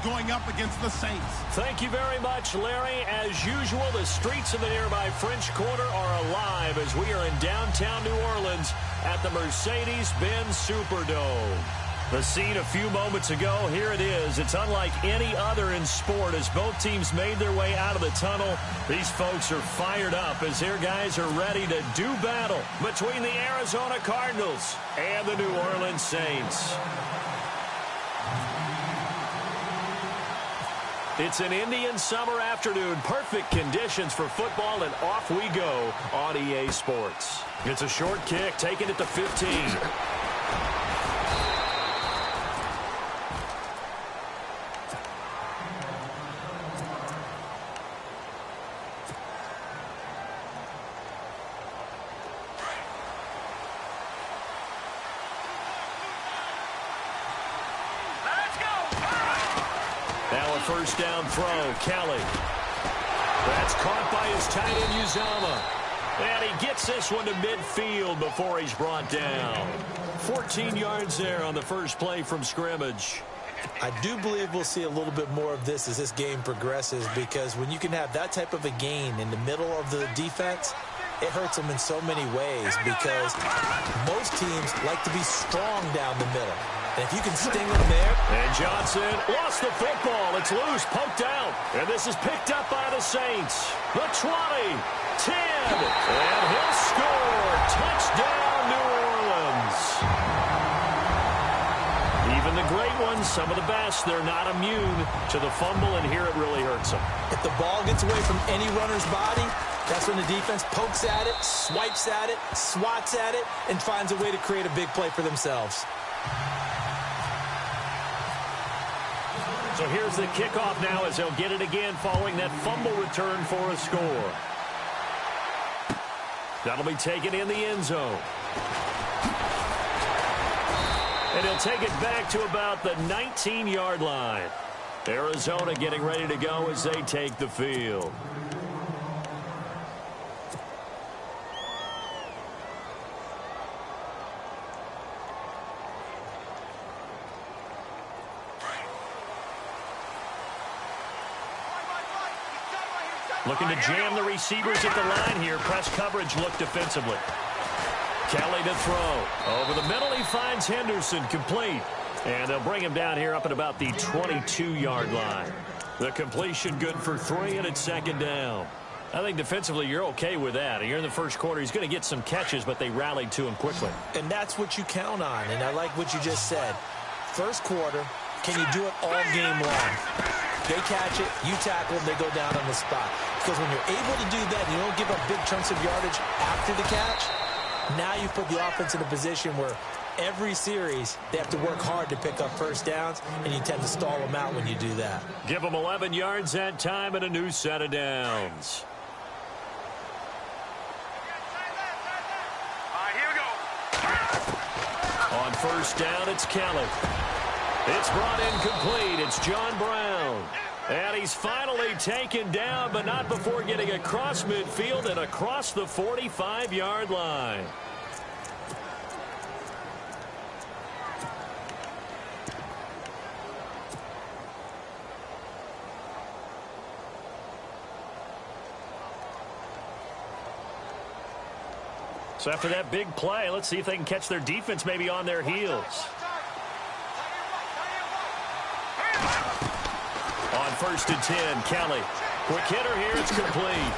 going up against the Saints. Thank you very much, Larry. As usual, the streets of the nearby French Quarter are alive as we are in downtown New Orleans at the Mercedes-Benz Superdome. The scene a few moments ago, here it is. It's unlike any other in sport as both teams made their way out of the tunnel. These folks are fired up as their guys are ready to do battle between the Arizona Cardinals and the New Orleans Saints. It's an Indian summer afternoon. Perfect conditions for football, and off we go on EA Sports. It's a short kick, taking it to 15. First down throw, Kelly. That's caught by his tight end, Uzama. And he gets this one to midfield before he's brought down. 14 yards there on the first play from scrimmage. I do believe we'll see a little bit more of this as this game progresses, because when you can have that type of a gain in the middle of the defense, it hurts them in so many ways, because most teams like to be strong down the middle. And if you can sting them there. And Johnson lost the football. It's loose, poked out. And this is picked up by the Saints. The 20, 10, and he'll score. Touchdown, New Orleans. Even the great ones, some of the best, they're not immune to the fumble, and here it really hurts them. If the ball gets away from any runner's body, that's when the defense pokes at it, swipes at it, swats at it, and finds a way to create a big play for themselves. So here's the kickoff now as they'll get it again following that fumble return for a score. That'll be taken in the end zone. And he'll take it back to about the 19-yard line. Arizona getting ready to go as they take the field. Looking to jam the receivers at the line here. Press coverage look defensively. Kelly to throw. Over the middle, he finds Henderson, complete. And they'll bring him down here up at about the 22-yard line. The completion good for 3, and it's second down. I think defensively you're okay with that. Here in the first quarter, he's going to get some catches, but they rallied to him quickly. And that's what you count on, and I like what you just said. First quarter, can you do it all game long? They catch it, you tackle them, they go down on the spot. Because when you're able to do that, and you don't give up big chunks of yardage after the catch, now you put the offense in a position where every series they have to work hard to pick up first downs, and you tend to stall them out when you do that. Give them 11 yards that time and a new set of downs. Here we go. On first down, it's Kelly. It's brought in complete. It's John Brown. And he's finally taken down, but not before getting across midfield and across the 45-yard line. So after that big play, let's see if they can catch their defense maybe on their heels. On first and 10, Kelly. Quick hitter here, it's complete.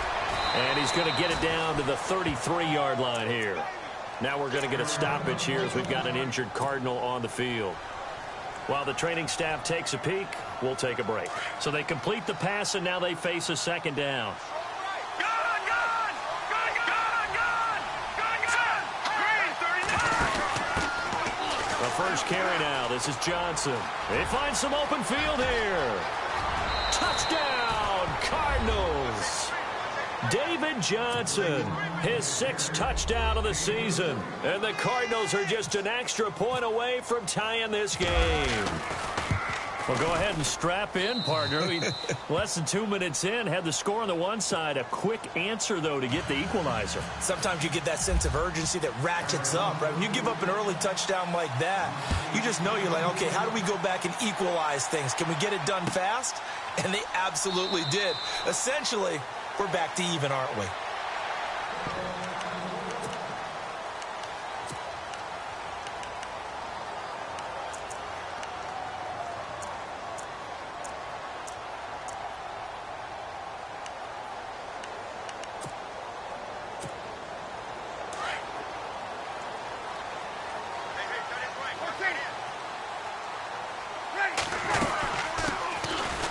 And he's going to get it down to the 33-yard line here. Now we're going to get a stoppage here as we've got an injured Cardinal on the field. While the training staff takes a peek, we'll take a break. So they complete the pass, and now they face a second down. The first carry now. This is Johnson. They find some open field here. Touchdown, Cardinals. David Johnson, his 6th touchdown of the season. And the Cardinals are just an extra point away from tying this game. Well, go ahead and strap in, partner. Less than 2 minutes in, had the score on the one side. A quick answer, though, to get the equalizer. Sometimes you get that sense of urgency that ratchets up, right? When you give up an early touchdown like that, you just know you're like, okay, how do we go back and equalize things? Can we get it done fast? And they absolutely did. Essentially, we're back to even, aren't we?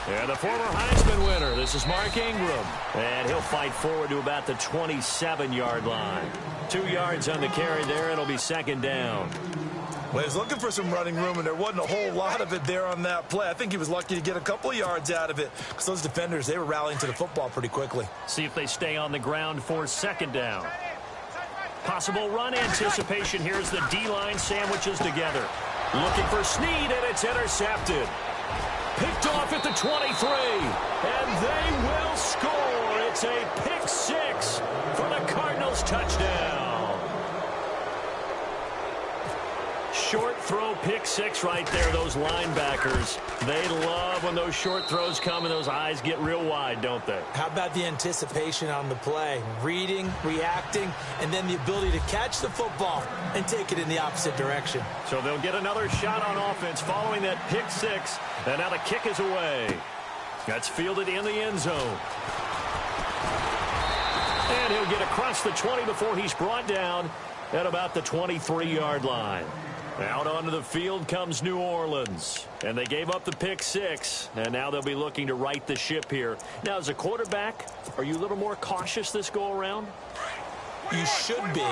And the former Heisman winner, this is Mark Ingram. And he'll fight forward to about the 27-yard line. 2 yards on the carry there. It'll be second down. Well, he was looking for some running room, and there wasn't a whole lot of it there on that play. I think he was lucky to get a couple of yards out of it because those defenders, they were rallying to the football pretty quickly. See if they stay on the ground for second down. Possible run anticipation. Here's the D-line sandwiches together. Looking for Snead, and it's intercepted. Picked off at the 23, and they will score. It's a pick six for the Cardinals touchdown. Short throw pick six right there. Those linebackers, they love when those short throws come and those eyes get real wide, don't they? How about the anticipation on the play? Reading, reacting, and then the ability to catch the football and take it in the opposite direction. So they'll get another shot on offense following that pick six. And now the kick is away. That's fielded in the end zone. And he'll get across the 20 before he's brought down at about the 23-yard line. Out onto the field comes New Orleans. And they gave up the pick six. And now they'll be looking to right the ship here. Now, as a quarterback, are you a little more cautious this go-around? You should be,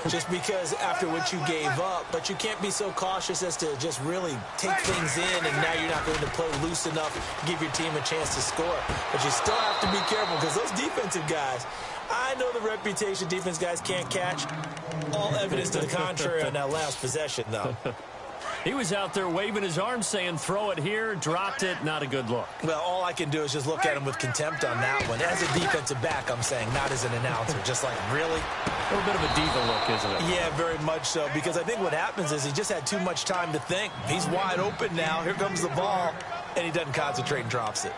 just because after what you gave up, but you can't be so cautious as to just really take things in, and now you're not going to play loose enough to give your team a chance to score. But you still have to be careful because those defensive guys, I know the reputation defense guys can't catch. All evidence to the contrary on that last possession, though. He was out there waving his arms saying, throw it here, dropped it, not a good look. Well, all I can do is just look at him with contempt on that one. As a defensive back, I'm saying, not as an announcer. Just like, really? A little bit of a diva look, isn't it? Yeah, very much so, because I think what happens is he just had too much time to think. He's wide open now. Here comes the ball, and he doesn't concentrate and drops it.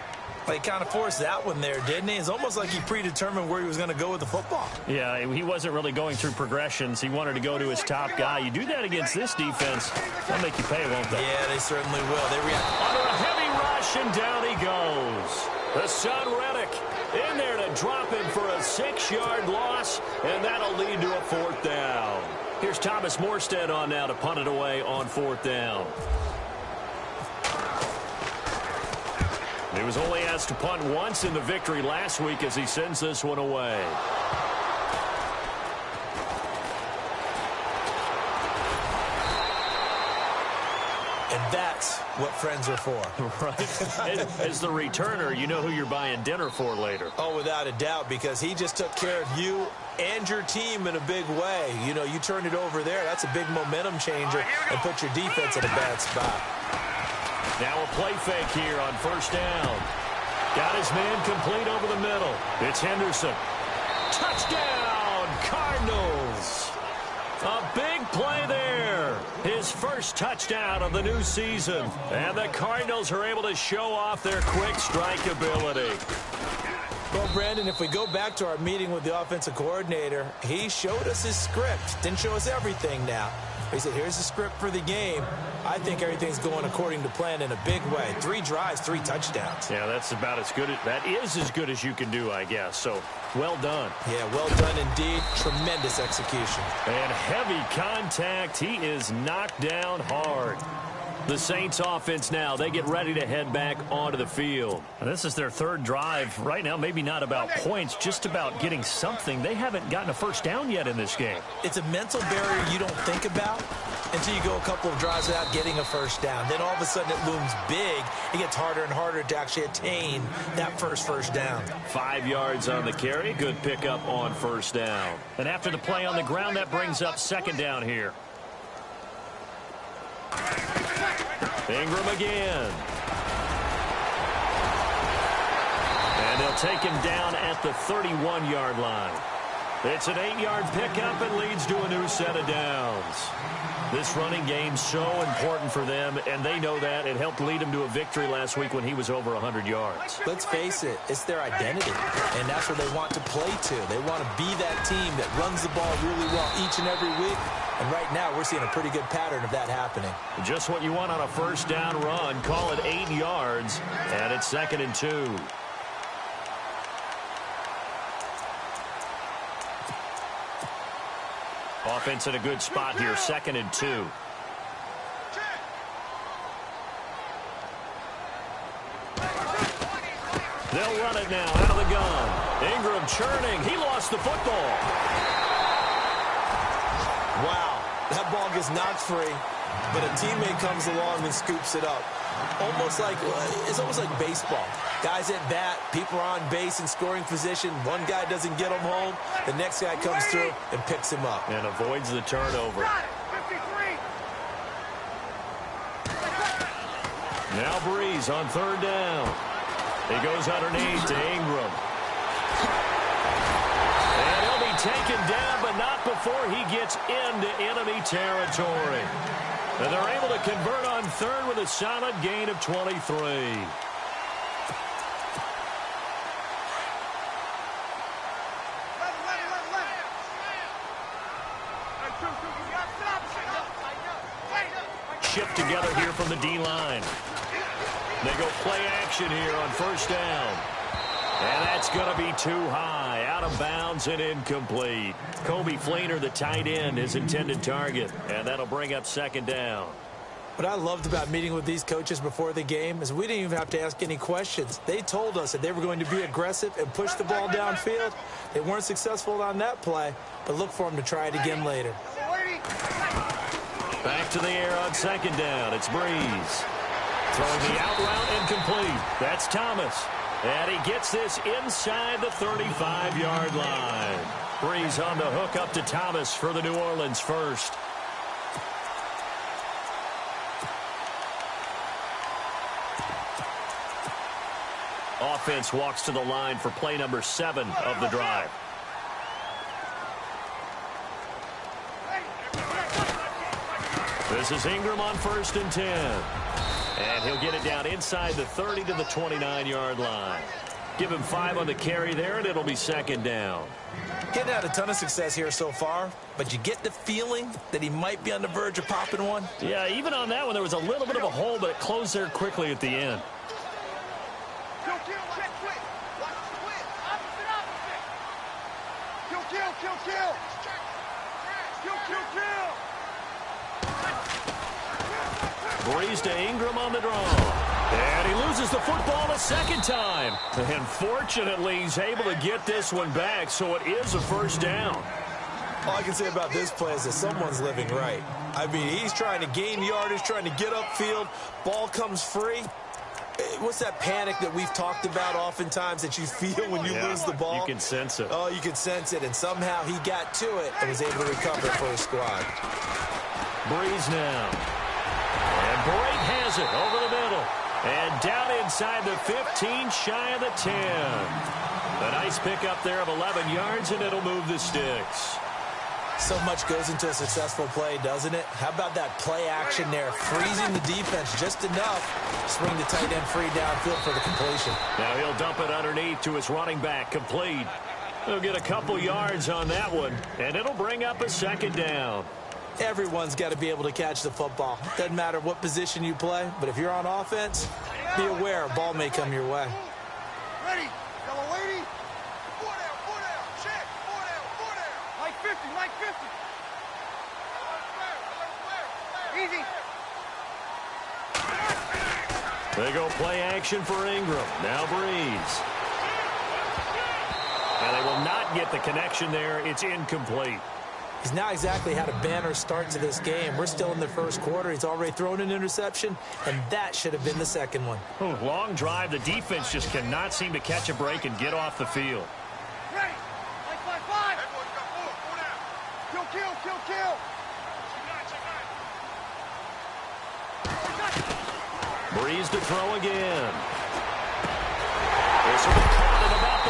He kind of forced that one there, didn't he? It's almost like he predetermined where he was going to go with the football. Yeah, he wasn't really going through progressions. He wanted to go to his top guy. You do that against this defense, they'll make you pay, won't they? Yeah, they certainly will. They react. Under a heavy rush, and down he goes. The son Reddick in there to drop him for a 6-yard loss, and that'll lead to a fourth down. Here's Thomas Morstead on now to punt it away on fourth down. He was only asked to punt once in the victory last week as he sends this one away. And that's what friends are for. Right. As the returner, you know who you're buying dinner for later. Oh, without a doubt, because he just took care of you and your team in a big way. You know, you turned it over there. That's a big momentum changer and put your defense in a bad spot. Now a play fake here on first down. Got his man complete over the middle. It's Henderson. Touchdown, Cardinals. A big play there. His first touchdown of the new season. And the Cardinals are able to show off their quick strike ability. Well, Brandon, if we go back to our meeting with the offensive coordinator, he showed us his script. Didn't show us everything now. He said, here's the script for the game. I think everything's going according to plan in a big way. 3 drives, 3 touchdowns. Yeah, that's about as good. That is as good as you can do, I guess. So, well done. Yeah, well done indeed. Tremendous execution. And heavy contact. He is knocked down hard. The Saints offense now, they get ready to head back onto the field. And this is their third drive. Right now, maybe not about points, just about getting something. They haven't gotten a first down yet in this game. It's a mental barrier you don't think about until you go a couple of drives without getting a first down. Then all of a sudden it looms big. It gets harder and harder to actually attain that first down. 5 yards on the carry. Good pickup on first down. And after the play on the ground, that brings up second down here. Ingram again. take him down at the 31-yard line. It's an 8-yard pickup and leads to a new set of downs. This running game's so important for them, and they know that. It helped lead them to a victory last week when he was over 100 yards. Let's face it, it's their identity, and that's what they want to play to. They want to be that team that runs the ball really well each and every week, and right now we're seeing a pretty good pattern of that happening. Just what you want on a first down run. Call it 8 yards, and it's 2nd and 2. Offense in a good spot here, 2nd and 2. They'll run it now out of the gun. Ingram churning. He lost the football. Wow, that ball gets knocked free, but a teammate comes along and scoops it up. It's almost like baseball. Guys at bat, people are on base in scoring position. One guy doesn't get him home. The next guy comes through and picks him up. And avoids the turnover. Now Breeze on 3rd down. He goes underneath to Ingram. And he'll be taken down, but not before he gets into enemy territory. And they're able to convert on 3rd with a solid gain of 23. Shift together here from the D-line. They go play action here on 1st down. And that's going to be too high. Out of bounds and incomplete. Kobe Fleener, the tight end, his intended target. And that'll bring up 2nd down. What I loved about meeting with these coaches before the game is we didn't even have to ask any questions. They told us that they were going to be aggressive and push the ball downfield. They weren't successful on that play, but look for them to try it again later. Back to the air on 2nd down. It's Breeze. Throwing the out route incomplete. That's Thomas. And he gets this inside the 35-yard line. Breeze on the hook up to Thomas for the New Orleans first. Offense walks to the line for play number 7 of the drive. This is Ingram on 1st and 10. And he'll get it down inside the 30 to the 29-yard line. Give him 5 on the carry there, and it'll be 2nd down. Getting had a ton of success here so far, but you get the feeling that he might be on the verge of popping one. Yeah, even on that one, there was a little bit of a hole, but it closed there quickly at the end. Breeze to Ingram on the draw. And he loses the football a 2nd time. And fortunately, he's able to get this one back, so it is a 1st down. All I can say about this play is that someone's living right. I mean, he's trying to gain yardage, trying to get upfield. Ball comes free. What's that panic that we've talked about oftentimes that you feel when you lose the ball? You can sense it. Oh, you can sense it, and somehow he got to it and was able to recover for his squad. Breeze now. And Brate has it over the middle. And down inside the 15, shy of the 10. A nice pickup there of 11 yards, and it'll move the sticks. So much goes into a successful play, doesn't it? How about that play action there? Freezing the defense just enough. Swing the tight end free downfield for the completion. Now he'll dump it underneath to his running back. Complete. He'll get a couple yards on that one, and it'll bring up a 2nd down. Everyone's got to be able to catch the football. Doesn't matter what position you play, but if you're on offense, be aware a ball may come your way. Ready. Yellow lady. 4 down. Check. 4 down. Like 50. They go play action for Ingram. Now Breeze. And they will not get the connection there. It's incomplete. He's not exactly had a banner start to this game. We're still in the 1st quarter. He's already thrown an interception, and that should have been the 2nd one. Long drive. The defense just cannot seem to catch a break and get off the field. Ready. Like 5. Everyone's got 4 down. Kill. Breeze to throw again. This will be caught at about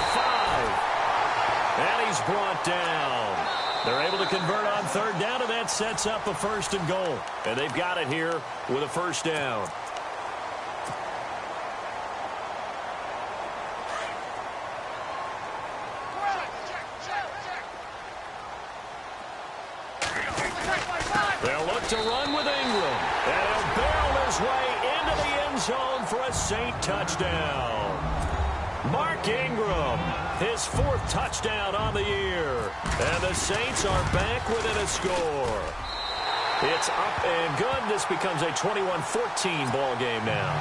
brought down. They're able to convert on third down, and that sets up a 1st and goal. And they've got it here with a 1st down. They'll look to run with Ingram. And he'll barrel his way into the end zone for a Saint touchdown. Mark Ingram, his 4th touchdown on the year. And the Saints are back within a score. It's up and good. This becomes a 21-14 ball game now.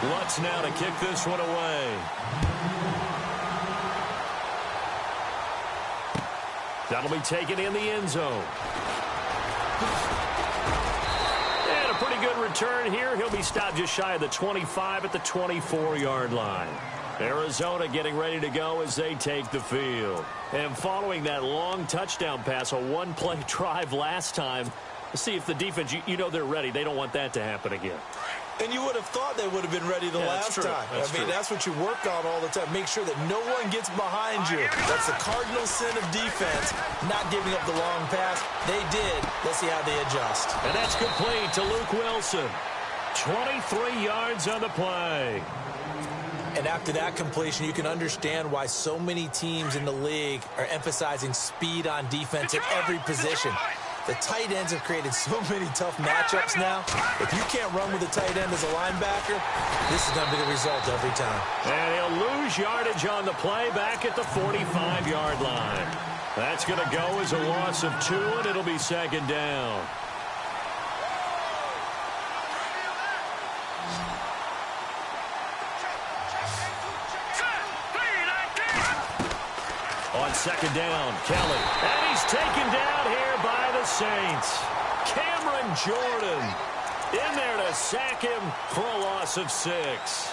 Lutz now to kick this one away. That'll be taken in the end zone. And a pretty good return here. He'll be stopped just shy of the 25 at the 24-yard line. Arizona getting ready to go as they take the field. And following that long touchdown pass, a one-play drive last time, let's see if the defense, you know they're ready. They don't want that to happen again. And you would have thought they would have been ready the last time. That's what you work on all the time. Make sure that no one gets behind you. That's the cardinal sin of defense, not giving up the long pass. They did. Let's see how they adjust. And that's complete to Luke Wilson. 23 yards on the play. And after that completion, you can understand why so many teams in the league are emphasizing speed on defense at every position. The tight ends have created so many tough matchups now. If you can't run with a tight end as a linebacker, this is going to be the result every time. And he'll lose yardage on the play back at the 45-yard line. That's going to go as a loss of 2, and it'll be 2nd down. On 2nd down, Kelly. And he's taken down here by the Saints. Cameron Jordan in there to sack him for a loss of 6.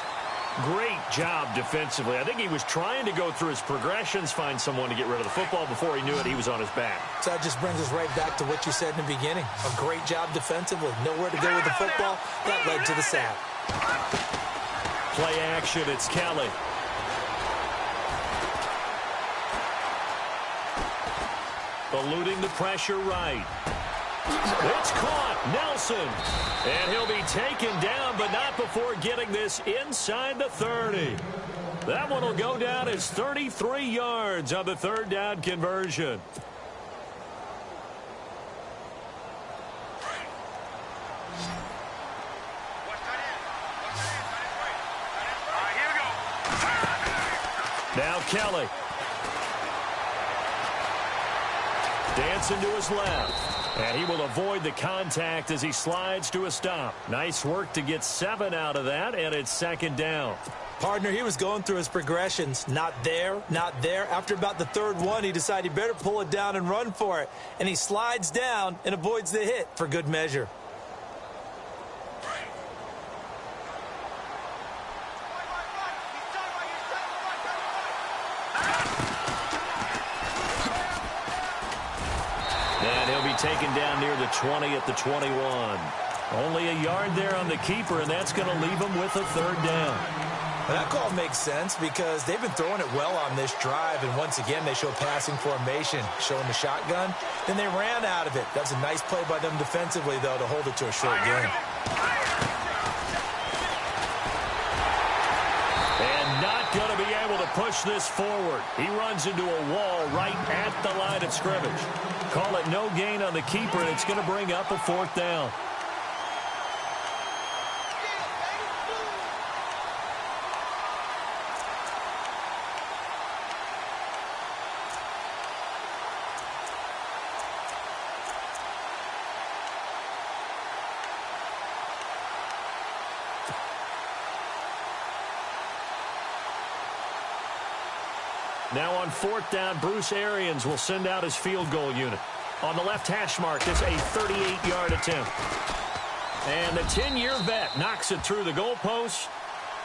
Great job defensively. I think he was trying to go through his progressions, find someone to get rid of the football. Before he knew it, he was on his back. So that just brings us right back to what you said in the beginning. A great job defensively. Nowhere to go with the football. That led to the sack. Play action, it's Kelly. Eluding the pressure right. It's caught. Nelson. And he'll be taken down, but not before getting this inside the 30. That one will go down as 33 yards on the 3rd down conversion. Now Kelly. Dancing to his left. And he will avoid the contact as he slides to a stop. Nice work to get 7 out of that, and it's 2nd down. Partner, he was going through his progressions. Not there, not there. After about the 3rd one, he decided he better pull it down and run for it. And he slides down and avoids the hit for good measure. Taken down near the 20 at the 21. Only a yard there on the keeper, and that's going to leave him with a 3rd down. Well, that call makes sense because they've been throwing it well on this drive, and once again they show passing formation, showing the shotgun. Then they ran out of it. That's a nice play by them defensively, though, to hold it to a short game. And not going to be able to push this forward. He runs into a wall right at the line of scrimmage. Call it no gain on the keeper, and it's going to bring up a 4th down. Now on 4th down, Bruce Arians will send out his field goal unit. On the left hash mark, this a 38-yard attempt. And the 10-year vet knocks it through the goalpost,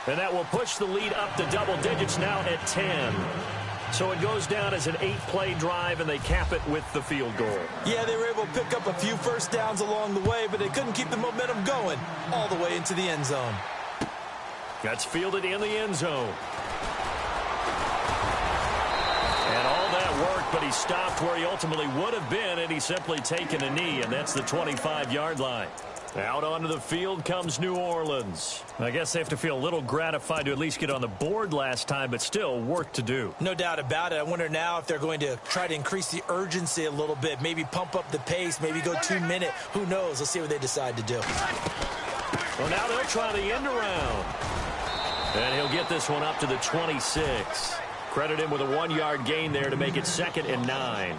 and that will push the lead up to double digits now at 10. So it goes down as an 8-play drive, and they cap it with the field goal. Yeah, they were able to pick up a few first downs along the way, but they couldn't keep the momentum going all the way into the end zone. That's fielded in the end zone. but he stopped where he ultimately would have been, and he's simply taken a knee, and that's the 25-yard line. Out onto the field comes New Orleans. I guess they have to feel a little gratified to at least get on the board last time, but still work to do. No doubt about it. I wonder now if they're going to try to increase the urgency a little bit, maybe pump up the pace, maybe go 2-minute. Who knows? Let's see what they decide to do. Well, now they'll try the end around. And he'll get this one up to the 26. Credit him with a 1-yard gain there to make it 2nd and 9.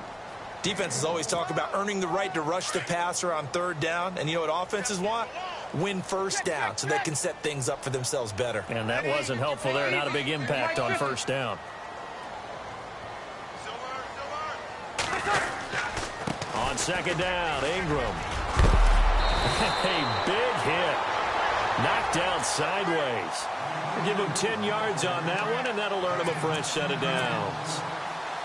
Defenses always talk about earning the right to rush the passer on 3rd down. And you know what offenses want? Win 1st down so they can set things up for themselves better. And that wasn't helpful there. Not a big impact on 1st down. On 2nd down, Ingram. A big hit. Knocked down sideways. We'll give him 10 yards on that one, and that'll earn him a fresh set of downs.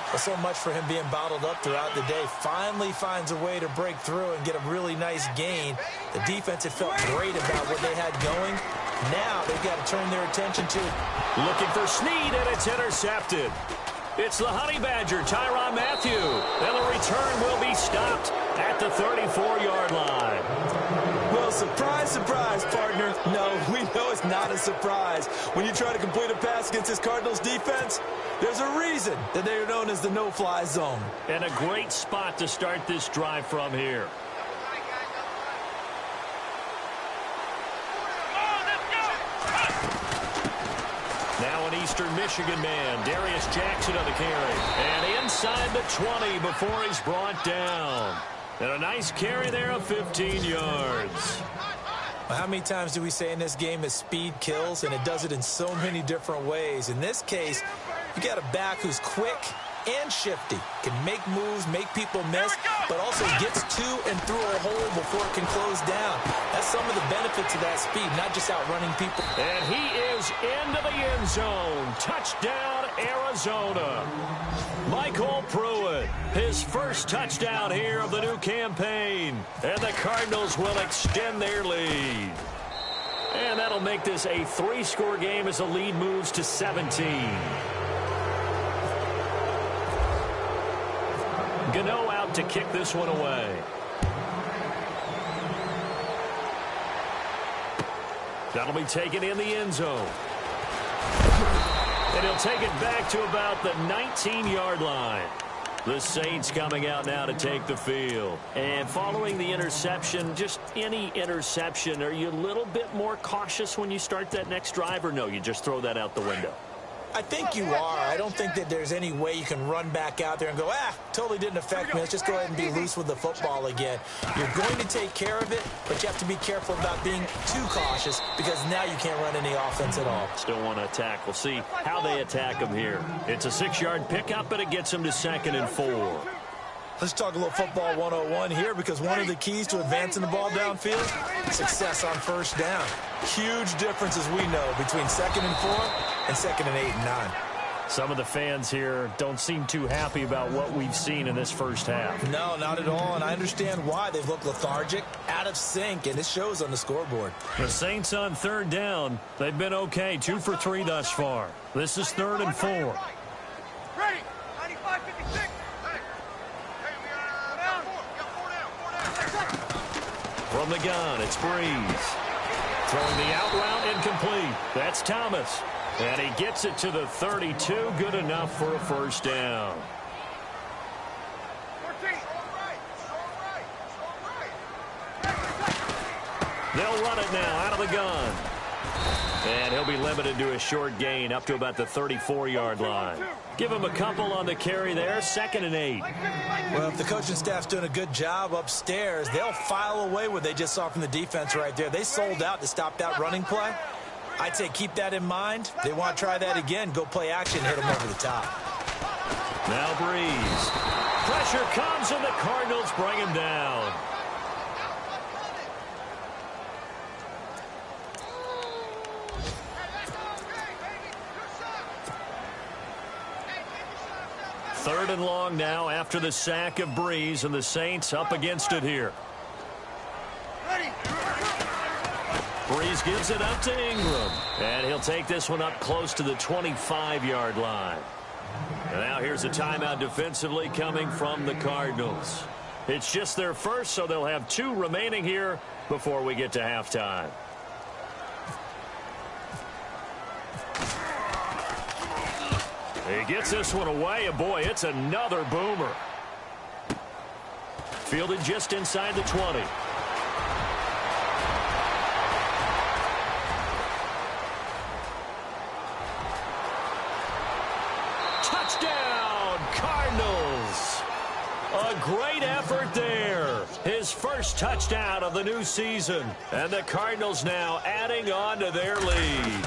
Well, so much for him being bottled up throughout the day. Finally finds a way to break through and get a really nice gain. The defense had felt great about what they had going. Now they've got to turn their attention to looking for Snead, and it's intercepted. It's the Honey Badger, Tyrann Mathieu. And the return will be stopped at the 34-yard line. Well, surprise, surprise, partner. No, we know it's not a surprise. When you try to complete a pass against this Cardinals defense, there's a reason that they are known as the no-fly zone. And a great spot to start this drive from here. Now an Eastern Michigan man, Darius Jackson on the carry. And inside the 20 before he's brought down. And a nice carry there of 15 yards. Well, how many times do we say in this game that speed kills, and it does it in so many different ways? In this case, you got a back who's quick and shifty, can make moves, make people miss, but also gets to and through a hole before it can close down. That's some of the benefits of that speed, not just outrunning people. And he is into the end zone. Touchdown, Arizona. Michael Pruitt, his first touchdown here of the new campaign. And the Cardinals will extend their lead. And that'll make this a 3-score game as the lead moves to 17. Gano out to kick this one away. That'll be taken in the end zone. And he'll take it back to about the 19-yard line. The Saints coming out now to take the field. And following the interception, just any interception, are you a little bit more cautious when you start that next drive, or no, you just throw that out the window? I think you are. I don't think that there's any way you can run back out there and go, totally didn't affect me. Let's just go ahead and be loose with the football again. You're going to take care of it, but you have to be careful about being too cautious because now you can't run any offense at all. Still want to attack. We'll see how they attack him here. It's a 6-yard pickup, but it gets him to 2nd and 4. Let's talk a little football 101 here because one of the keys to advancing the ball downfield, success on 1st down. Huge difference, as we know, between 2nd and 4 and 2nd and 8 and 9. Some of the fans here don't seem too happy about what we've seen in this first half. No, not at all, and I understand why. They've looked lethargic, out of sync, and it shows on the scoreboard. The Saints on 3rd down. They've been okay, 2 for 3 thus far. This is 3rd and 4. Ready. 95-56. From the gun, it's Breeze. Throwing the out route incomplete. That's Thomas. And he gets it to the 32. Good enough for a 1st down. They'll run it now out of the gun. And he'll be limited to a short gain up to about the 34-yard line. Give him a couple on the carry there, 2nd and 8. Well, if the coaching staff's doing a good job upstairs, they'll file away what they just saw from the defense right there. They sold out to stop that running play. I'd say keep that in mind. They want to try that again. Go play action, hit them over the top. Now Breeze. Pressure comes, and the Cardinals bring him down. Third and long now after the sack of Breeze, and the Saints up against it here. Breeze gives it up to Ingram, and he'll take this one up close to the 25-yard line. And now here's a timeout defensively coming from the Cardinals. It's just their first, so they'll have 2 remaining here before we get to halftime. He gets this one away, and boy, it's another boomer. Fielded just inside the 20. Touchdown, Cardinals. A great effort there. His first touchdown of the new season. And the Cardinals now adding on to their lead.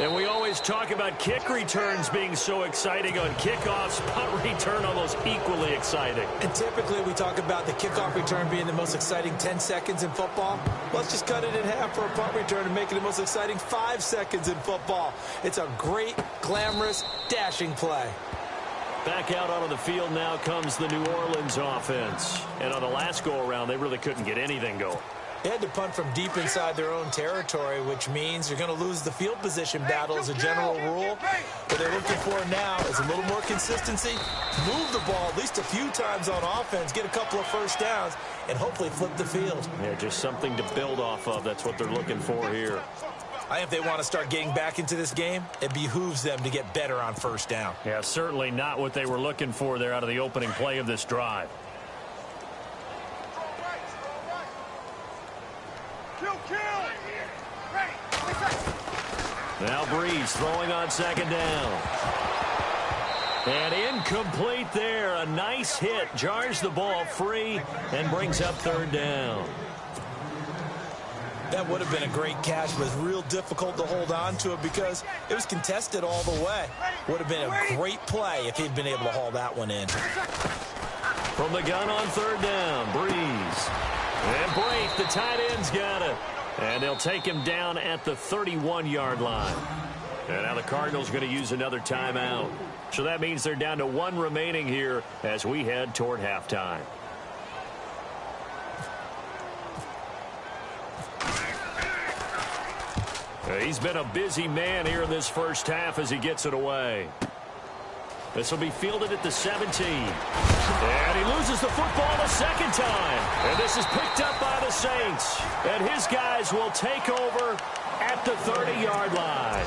And we always talk about kick returns being so exciting on kickoffs. Punt return almost equally exciting. And typically we talk about the kickoff return being the most exciting 10 seconds in football. Let's just cut it in half for a punt return and make it the most exciting 5 seconds in football. It's a great, glamorous, dashing play. Back out onto the field now comes the New Orleans offense. And on the last go-around, they really couldn't get anything going. They had to punt from deep inside their own territory, which means you're going to lose the field position battle as a general rule. What they're looking for now is a little more consistency, move the ball at least a few times on offense, get a couple of first downs, and hopefully flip the field. Yeah, just something to build off of. That's what they're looking for here. I think if they want to start getting back into this game, it behooves them to get better on first down. Yeah, certainly not what they were looking for there out of the opening play of this drive. Now Breeze throwing on second down. And incomplete there. A nice hit. Jars the ball free and brings up third down. That would have been a great catch, but it's real difficult to hold on to it because it was contested all the way. Would have been a great play if he'd been able to haul that one in. From the gun on third down, Breeze. And Braith, the tight end's got it. And they'll take him down at the 31-yard line. And now the Cardinals are going to use another timeout. So that means they're down to 1 remaining here as we head toward halftime. He's been a busy man here in this first half as he gets it away. This will be fielded at the 17. And he loses the football a second time. And this is picked up by the Saints. And his guys will take over at the 30-yard line.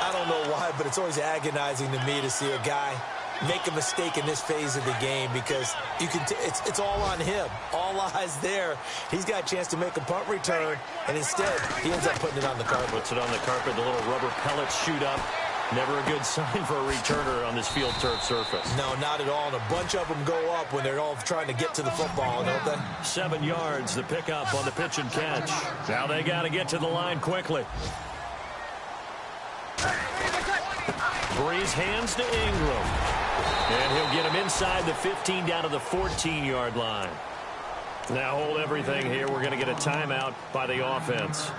I don't know why, but it's always agonizing to me to see a guy make a mistake in this phase of the game because you can it's all on him. All eyes there. He's got a chance to make a punt return, and instead he ends up putting it on the carpet. Puts it on the carpet. The little rubber pellets shoot up. Never a good sign for a returner on this field turf surface. No, not at all. And a bunch of them go up when they're all trying to get to the football, don't they? 7 yards, the pickup on the pitch and catch. Now they got to get to the line quickly. Breeze hands to Ingram. And he'll get him inside the 15 down to the 14-yard line. Now hold everything here. We're going to get a timeout by the offense,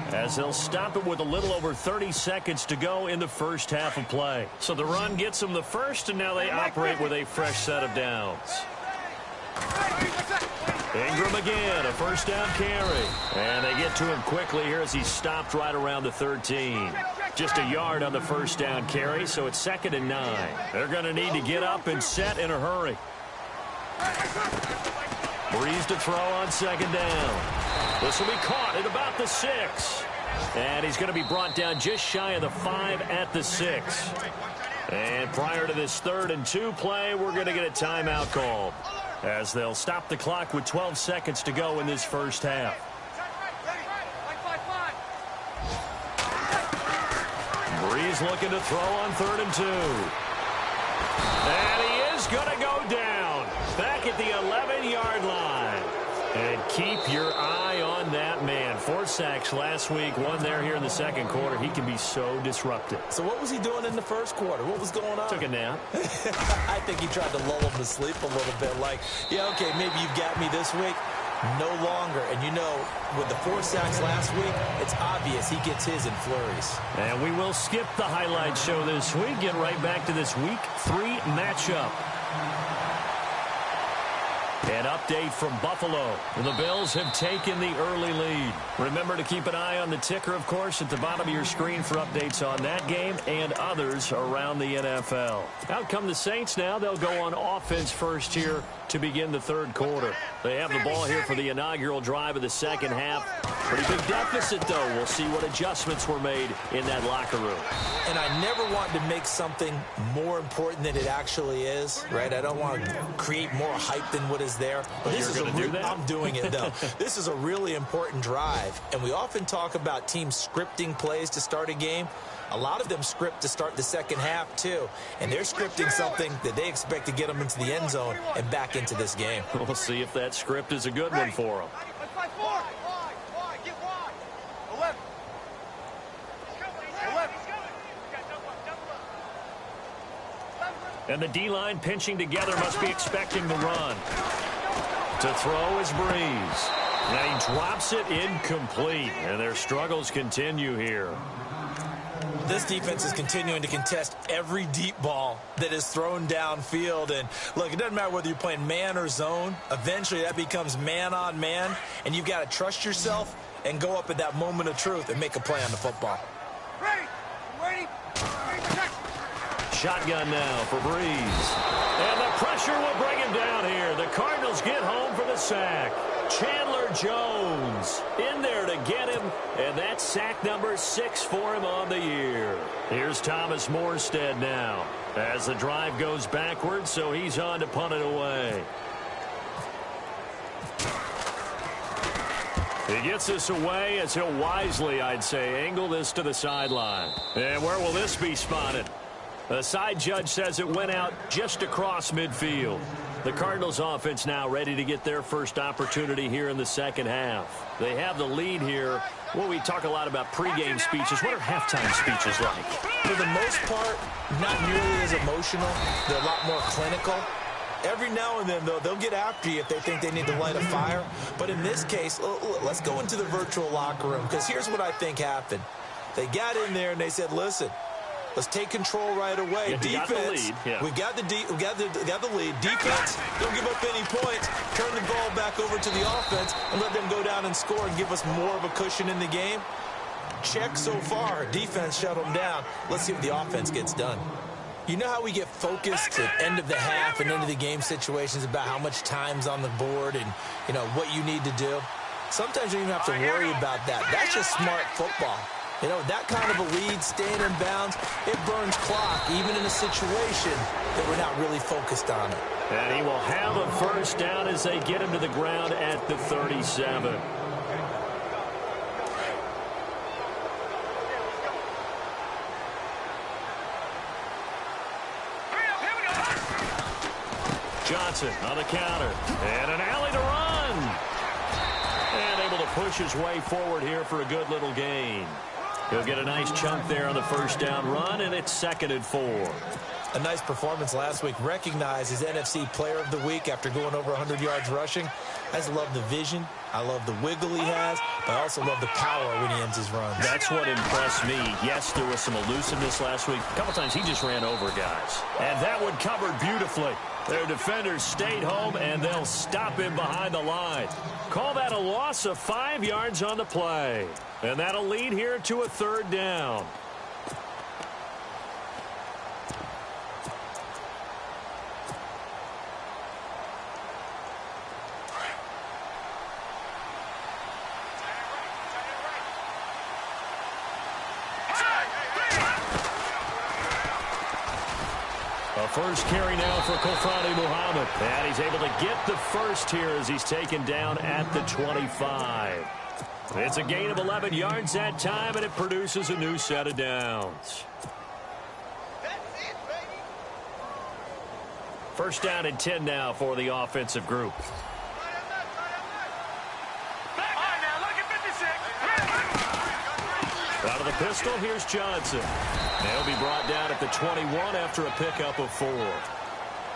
as they'll stop it with a little over 30 seconds to go in the first half of play. So the run gets them the first, and now they operate with a fresh set of downs. Ingram again, a first down carry. And they get to him quickly here as he's stopped right around the 13. Just a yard on the first down carry, so it's 2nd and 9. They're going to need to get up and set in a hurry. Breeze to throw on second down. This will be caught at about the 6. And he's going to be brought down just shy of the 5 at the 6. And prior to this 3rd and 2 play, we're going to get a timeout called, as they'll stop the clock with 12 seconds to go in this first half. Breeze looking to throw on 3rd and 2. And he is going to go down back at the 11-yard line. And keep your eye on that man. 4 sacks last week, 1 there here in the second quarter. He can be so disruptive. So what was he doing in the first quarter? What was going on? Took a nap. I think he tried to lull him to sleep a little bit. Like, yeah, okay, maybe you've got me this week. No longer. And you know, with the 4 sacks last week, it's obvious he gets his in flurries. And we will skip the highlight show this week. Get right back to this week 3 matchup. An update from Buffalo. The Bills have taken the early lead. Remember to keep an eye on the ticker, of course, at the bottom of your screen for updates on that game and others around the NFL. Out come the Saints now. They'll go on offense first here to begin the third quarter. They have the ball here for the inaugural drive of the second half. Pretty big deficit, though. We'll see what adjustments were made in that locker room. And I never want to make something more important than it actually is, right? I don't want to create more hype than what is there. But this is do that? I'm doing it, though. This is a really important drive. And we often talk about teams scripting plays to start a game. A lot of them script to start the second half, too. And they're scripting something that they expect to get them into the end zone and back into this game. We'll see if that script is a good one for them. And the D-line pinching together must be expecting the run. To throw is Breeze. And he drops it incomplete. And their struggles continue here. This defense is continuing to contest every deep ball that is thrown downfield. And, look, it doesn't matter whether you're playing man or zone. Eventually, that becomes man-on-man. And you've got to trust yourself and go up at that moment of truth and make a play on the football. Ready. Ready. Shotgun now for Breeze. And the pressure will bring him down here. The Cardinals get home for the sack. Chandler Jones in there to get him, and that's sack number 6 for him on the year. Here's Thomas Morstead now as the drive goes backwards, so he's on to punt it away. He gets this away as he'll wisely, I'd say, angle this to the sideline. And where will this be spotted? The side judge says it went out just across midfield. The Cardinals offense now ready to get their first opportunity here in the second half. They have the lead here. Well, we talk a lot about pregame speeches. What are halftime speeches like? For the most part, not nearly as emotional. They're a lot more clinical. Every now and then, though, they'll get after you if they think they need to light a fire. But in this case, let's go into the virtual locker room, because here's what I think happened. They got in there and they said, listen, let's take control right away. Yeah, Defense, we got the lead. Defense, don't give up any points. Turn the ball back over to the offense and let them go down and score and give us more of a cushion in the game. Check so far. Defense shut them down. Let's see if the offense gets done. You know how we get focused at end of the half and end of the game situations about how much time's on the board and, you know, what you need to do? Sometimes you don't even have to worry about that. That's just smart football. You know, that kind of a lead, staying in bounds, it burns clock, even in a situation that we're not really focused on it. And he will have a first down as they get him to the ground at the 37. Johnson on the counter. And an alley to run. And able to push his way forward here for a good little gain. He'll get a nice chunk there on the first down run, and it's 2nd and 4. A nice performance last week. Recognized as NFC Player of the Week after going over 100 yards rushing. I just love the vision. I love the wiggle he has, but I also love the power when he ends his runs. That's what impressed me. Yes, there was some elusiveness last week. A couple times he just ran over guys. And that one covered beautifully. Their defenders stayed home, and they'll stop him behind the line. Call that a loss of 5 yards on the play. And that'll lead here to a 3rd down. A first carry now for Kofrani Muhammad. And he's able to get the first here as he's taken down at the 25. It's a gain of 11 yards that time, and it produces a new set of downs. That's it, baby. First down and 10 now for the offensive group. Out of the pistol, here's Johnson. They'll be brought down at the 21 after a pickup of 4.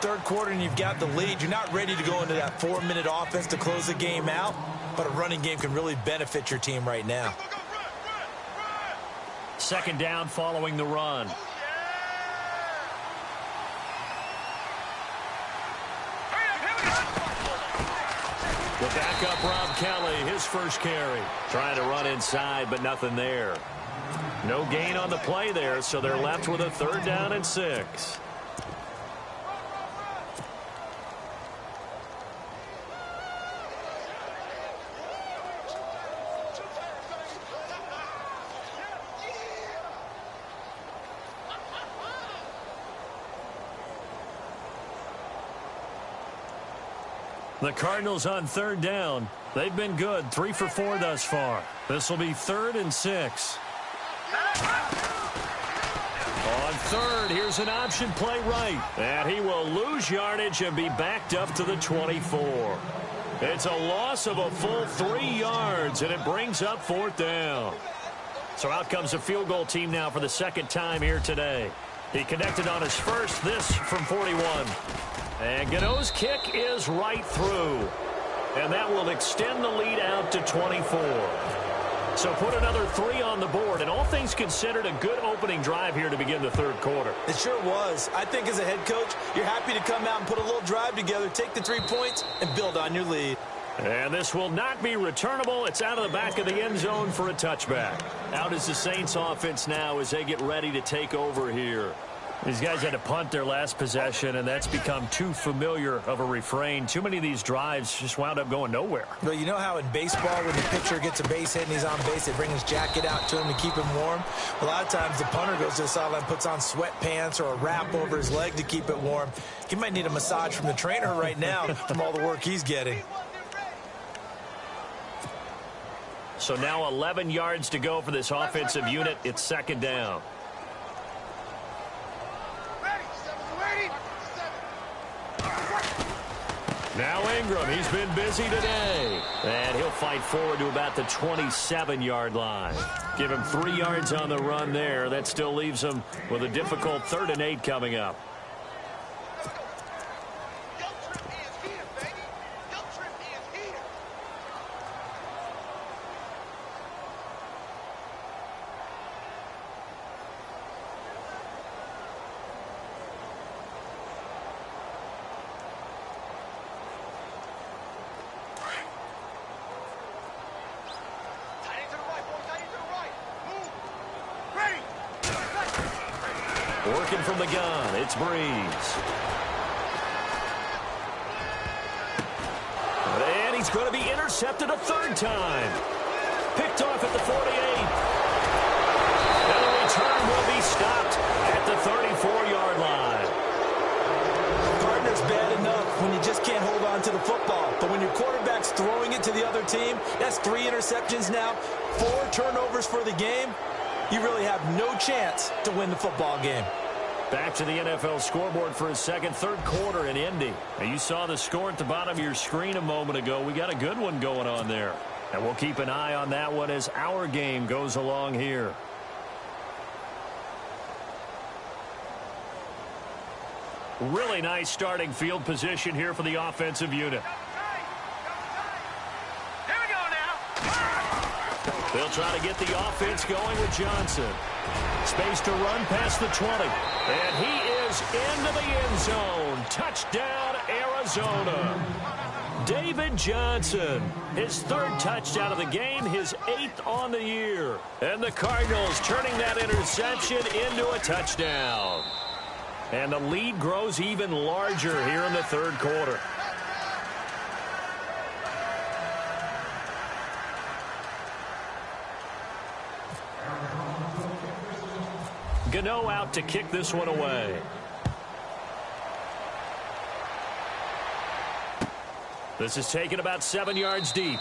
Third quarter and you've got the lead. You're not ready to go into that 4-minute offense to close the game out, but a running game can really benefit your team right now. Second down following the run. The backup Rob Kelly, his first carry. Trying to run inside, but nothing there. No gain on the play there, so they're left with a 3rd down and 6. The Cardinals on 3rd down. They've been good, 3 for 4 thus far. This will be 3rd and 6. On 3rd, here's an option play right. And he will lose yardage and be backed up to the 24. It's a loss of a full 3 yards, and it brings up 4th down. So out comes the field goal team now for the 2nd time here today. He connected on his first, this from 41. And Gano's kick is right through. And that will extend the lead out to 24. So put another 3 on the board. And all things considered, a good opening drive here to begin the 3rd quarter. It sure was. I think as a head coach, you're happy to come out and put a little drive together, take the 3 points, and build on your lead. And this will not be returnable. It's out of the back of the end zone for a touchback. Out is the Saints offense now as they get ready to take over here. These guys had to punt their last possession, and that's become too familiar of a refrain. Too many of these drives just wound up going nowhere. Well, you know how in baseball, when the pitcher gets a base hit and he's on base, they bring his jacket out to him to keep him warm? A lot of times the punter goes to the sideline, puts on sweatpants or a wrap over his leg to keep it warm. He might need a massage from the trainer right now from all the work he's getting. So now 11 yards to go for this offensive unit. It's 2nd down. Now Ingram, he's been busy today. And he'll fight forward to about the 27-yard line. Give him 3 yards on the run there. That still leaves him with a difficult 3rd and 8 coming up. Working from the gun, it's Breeze. And he's going to be intercepted a 3rd time. Picked off at the 48. And the return will be stopped at the 34-yard line. Partner's bad enough when you just can't hold on to the football. But when your quarterback's throwing it to the other team, that's 3 interceptions now, 4 turnovers for the game. You really have no chance to win the football game. Back to the NFL scoreboard for a 3rd quarter in Indy. Now you saw the score at the bottom of your screen a moment ago. We got a good one going on there. And we'll keep an eye on that one as our game goes along here. Really nice starting field position here for the offensive unit. They'll try to get the offense going with Johnson. Space to run past the 20. And he is into the end zone. Touchdown, Arizona. David Johnson, his 3rd touchdown of the game, his 8th on the year. And the Cardinals turning that interception into a touchdown. And the lead grows even larger here in the 3rd quarter. Gano out to kick this one away. This is taken about 7 yards deep.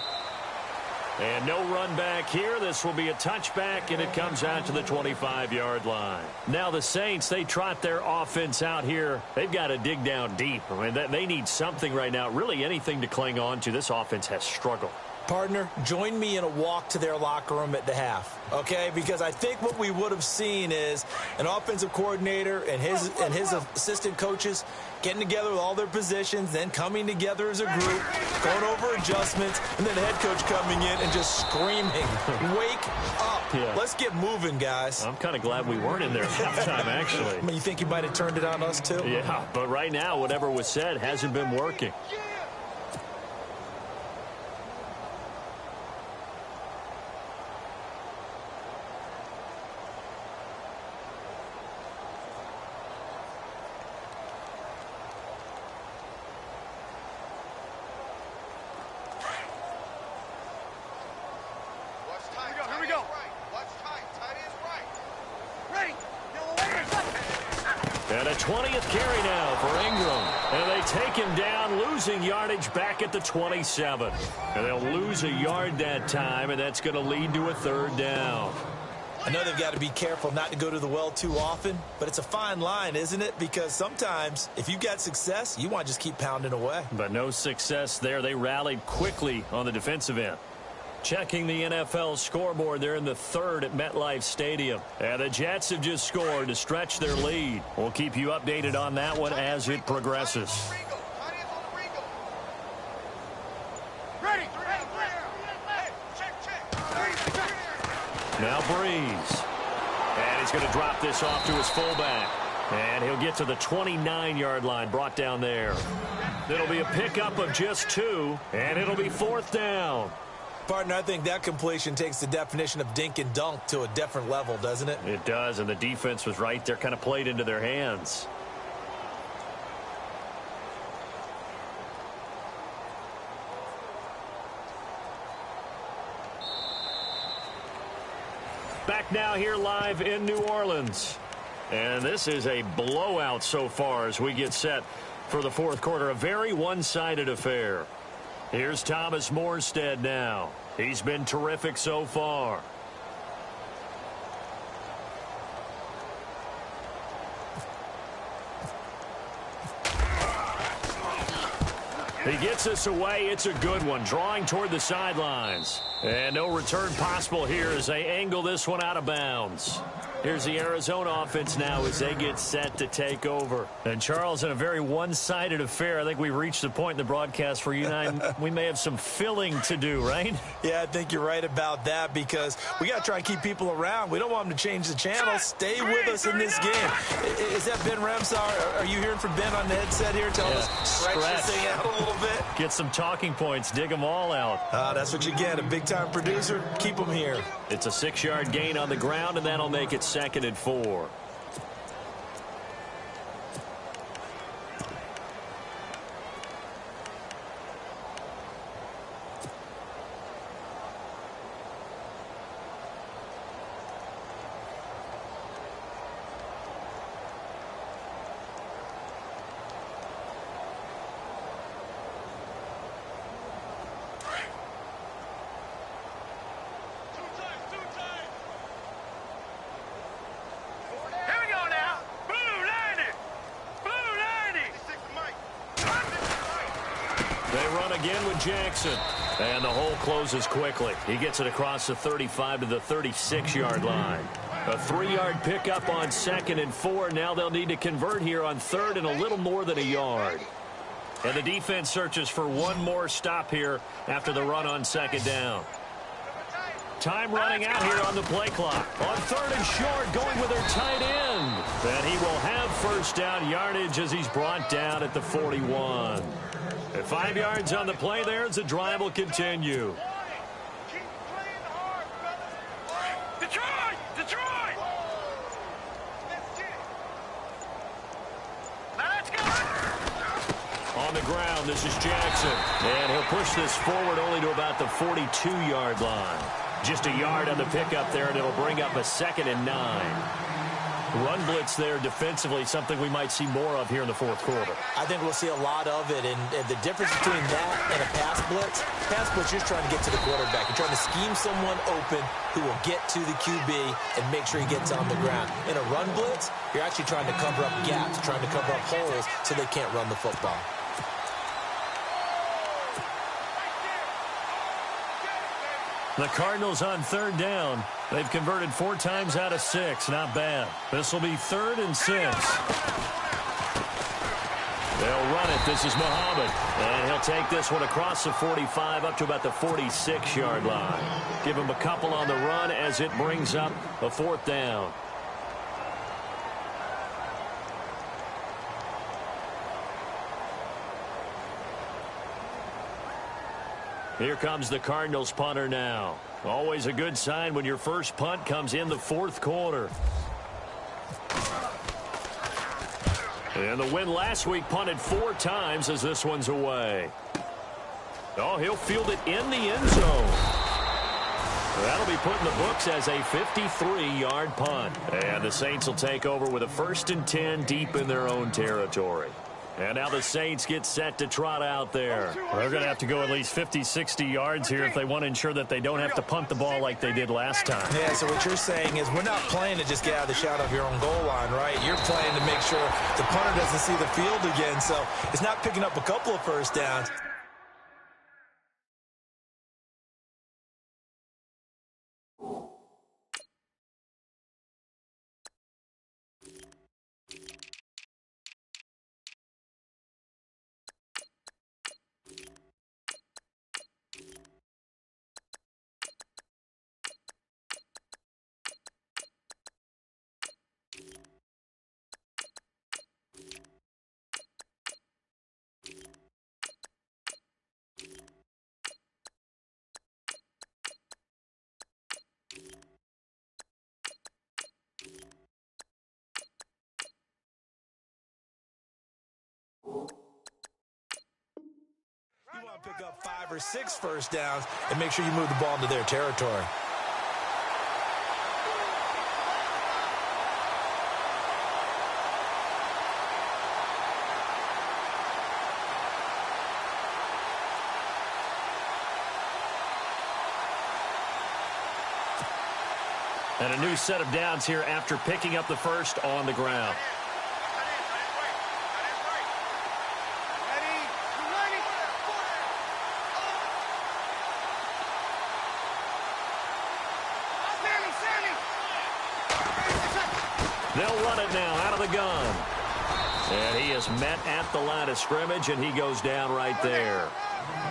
And no run back here. This will be a touchback, and it comes out to the 25-yard line. Now the Saints, they trot their offense out here. They've got to dig down deep. I mean, they need something right now, really anything to cling on to. This offense has struggled. Partner, join me in a walk to their locker room at the half, okay? Because I think what we would have seen is an offensive coordinator and his assistant coaches getting together with all their positions, then coming together as a group, going over adjustments, and then the head coach coming in and just screaming, "Wake up. Yeah. Let's get moving, guys." I'm kind of glad we weren't in there at halftime, actually. I mean, you think you might have turned it on us, too? Yeah, but right now, whatever was said hasn't been working. go. Watch tight. Tight is right. Ready. And a 20th carry now for Ingram. And they take him down, losing yardage back at the 27. And they'll lose a yard that time, and that's going to lead to a third down. I know they've got to be careful not to go to the well too often, but it's a fine line, isn't it? Because sometimes, if you've got success, you want to just keep pounding away. But no success there. They rallied quickly on the defensive end. Checking the NFL scoreboard, they're in the third at MetLife Stadium. And the Jets have just scored to stretch their lead. We'll keep you updated on that one as it progresses. Now Breeze. And he's going to drop this off to his fullback. And he'll get to the 29-yard line, brought down there. It'll be a pickup of just 2, and it'll be fourth down. Partner, I think that completion takes the definition of dink and dunk to a different level, doesn't it? It does, and the defense was right there, kind of played into their hands. Back now here live in New Orleans. And this is a blowout so far as we get set for the fourth quarter. A very one-sided affair. Here's Thomas Morstead now. He's been terrific so far. He gets us away. It's a good one. Drawing toward the sidelines. And no return possible here as they angle this one out of bounds. Here's the Arizona offense now as they get set to take over. And, Charles, in a very one-sided affair, I think we've reached the point in the broadcast where you and I, we may have some filling to do, right? Yeah, I think you're right about that because we got to try and keep people around. We don't want them to change the channel. Stay with us in this game. Is that Ben Ramsar? Are you hearing from Ben on the headset here telling us stretch this thing out a little bit? Get some talking points. Dig them all out. That's what you get. A big-time producer. Keep them here. It's a 6-yard gain on the ground, and that'll make it 2nd and 4. Again with Jackson. And the hole closes quickly. He gets it across the 35 to the 36-yard line. A 3-yard pickup on 2nd and 4. Now they'll need to convert here on 3rd and a little more than a yard. And the defense searches for one more stop here after the run on 2nd down. Time running out here on the play clock. On 3rd and short, going with their tight end. And he will have first down yardage as he's brought down at the 41. At 5 yards on the play there as the drive will continue. Detroit! Detroit! Let's go! On the ground, this is Jackson. And he'll push this forward only to about the 42-yard line. Just a yard on the pickup there, and it'll bring up a 2nd and 9. Run blitz there defensively, something we might see more of here in the fourth quarter. I think we'll see a lot of it, and the difference between that and a pass blitz, you're trying to get to the quarterback. You're trying to scheme someone open who will get to the QB and make sure he gets on the ground. In a run blitz, you're actually trying to cover up gaps, trying to cover up holes so they can't run the football. The Cardinals on 3rd down. They've converted 4 times out of 6. Not bad. This will be 3rd and 6. They'll run it. This is Muhammad. And he'll take this one across the 45 up to about the 46-yard line. Give him a couple on the run as it brings up a 4th down. Here comes the Cardinals punter now. Always a good sign when your first punt comes in the 4th quarter. And the win last week punted 4 times as this one's away. Oh, he'll field it in the end zone. That'll be put in the books as a 53-yard punt. And the Saints will take over with a 1st and 10 deep in their own territory. And now the Saints get set to trot out there. They're going to have to go at least 50, 60 yards here if they want to ensure that they don't have to punt the ball like they did last time. Yeah, so what you're saying is we're not playing to just get out of the shadow of your own goal line, right? You're playing to make sure the punter doesn't see the field again. So it's not picking up a couple of first downs. You want to pick up 5 or 6 first downs and make sure you move the ball into their territory. And a new set of downs here after picking up the first on the ground. They'll run it now out of the gun. And he is met at the line of scrimmage, and he goes down right there.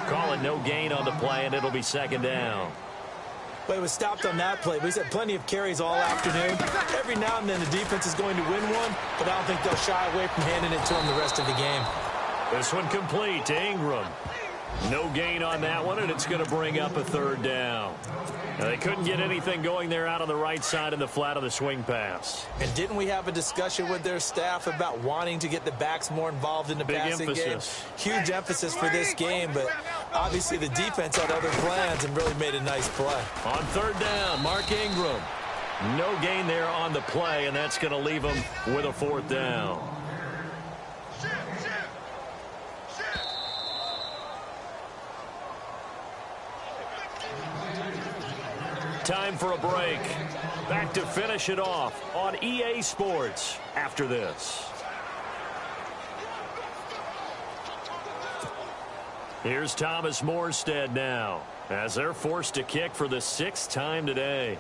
Call it no gain on the play, and it'll be 2nd down. But it was stopped on that play. But he's had plenty of carries all afternoon. Every now and then the defense is going to win one, but I don't think they'll shy away from handing it to him the rest of the game. This one complete to Ingram. No gain on that one, and it's going to bring up a 3rd down. Now, they couldn't get anything going there out on the right side in the flat of the swing pass. And didn't we have a discussion with their staff about wanting to get the backs more involved in the passing game? Huge emphasis for this game, but obviously the defense had other plans and really made a nice play. On 3rd down, Mark Ingram. No gain there on the play, and that's going to leave him with a 4th down. Time for a break. Back to finish it off on EA Sports after this. Here's Thomas Morstead now as they're forced to kick for the 6th time today.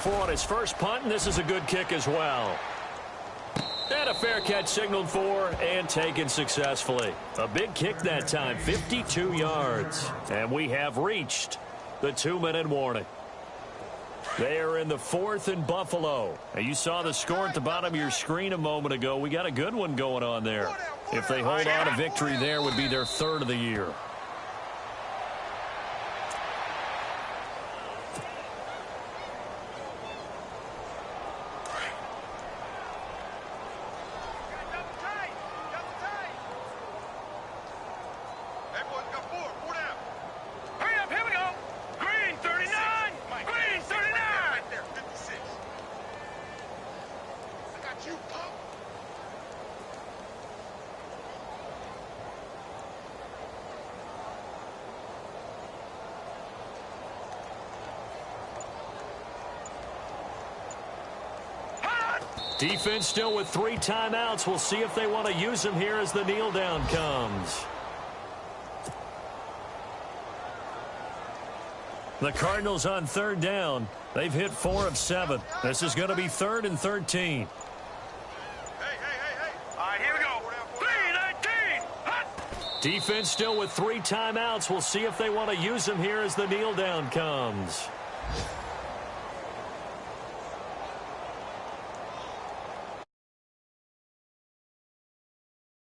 On his first punt, and this is a good kick as well. And a fair catch signaled for and taken successfully. A big kick that time, 52 yards. And we have reached the 2-minute warning. They are in the 4th and Buffalo. Now, you saw the score at the bottom of your screen a moment ago. We got a good one going on there. If they hold on, a victory there would be their 3rd of the year. Defense still with 3 timeouts. We'll see if they want to use them here as the kneel down comes. The Cardinals on 3rd down. They've hit 4 of 7. This is going to be 3rd and 13. Hey. All right, here we go. 3-19. Hot. Defense still with 3 timeouts. We'll see if they want to use them here as the kneel down comes.